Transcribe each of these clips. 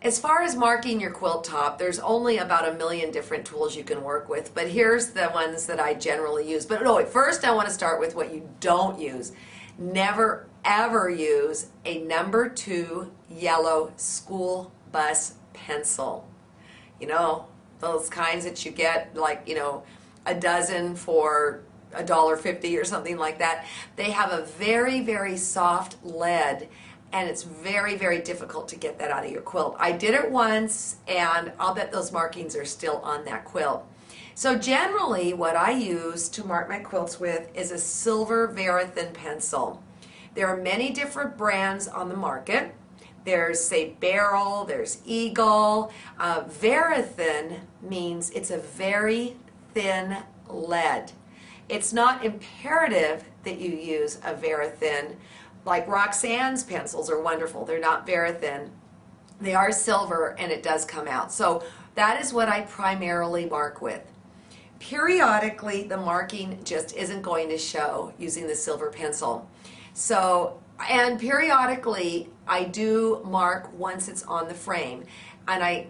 As far as marking your quilt top, there's only about a million different tools you can work with, but here's the ones that I generally use. But no, first I want to start with what you don't use. Never ever use a number 2 yellow school bus pencil. You know, those kinds that you get like, a dozen for $1.50 or something like that. They have a very, very soft lead, and it's very, very difficult to get that out of your quilt. I did it once, and I'll bet those markings are still on that quilt. So generally what I use to mark my quilts with is a silver Verithin pencil. There are many different brands on the market. There's, say, Barrel, there's Eagle. Verithin means it's a very thin lead. It's not imperative that you use a Verithin. Like Roxanne's pencils are wonderful. They're not Verithin. They are silver, and it does come out. So that is what I primarily mark with. Periodically, the marking just isn't going to show using the silver pencil. So, and periodically, I do mark once it's on the frame. And I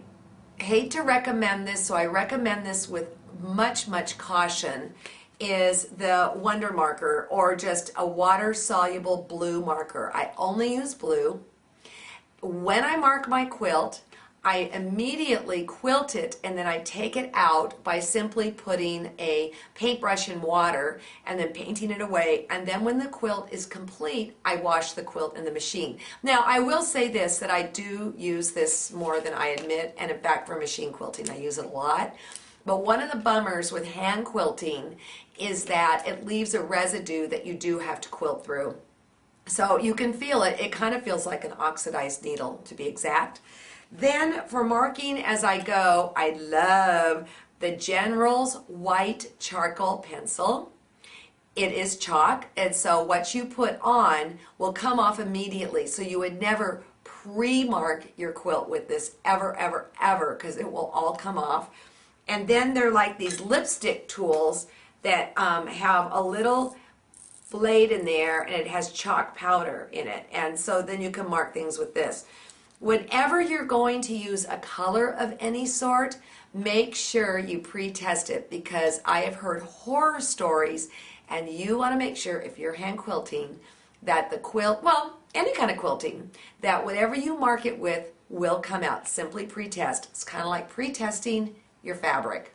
hate to recommend this, so I recommend this with much, much caution, is the Wonder Marker, or just a water-soluble blue marker. I only use blue. When I mark my quilt, I immediately quilt it, and then I take it out by simply putting a paintbrush in water and then painting it away. And then when the quilt is complete, I wash the quilt in the machine. Now, I will say this, that I do use this more than I admit, and in fact for machine quilting I use it a lot. But one of the bummers with hand quilting is that it leaves a residue that you do have to quilt through. So you can feel it. It kind of feels like an oxidized needle, to be exact. Then for marking as I go, I love the General's white charcoal pencil. It is chalk, and so what you put on will come off immediately. So you would never pre-mark your quilt with this ever, ever, ever, because it will all come off. And then they're like these lipstick tools that have a little blade in there, and it has chalk powder in it. And so then you can mark things with this. Whenever you're going to use a color of any sort, make sure you pre-test it, because I have heard horror stories, and you want to make sure, if you're hand quilting, that the quilt, well, any kind of quilting, that whatever you mark it with will come out. Simply pre-test. It's kind of like pre-testing your fabric.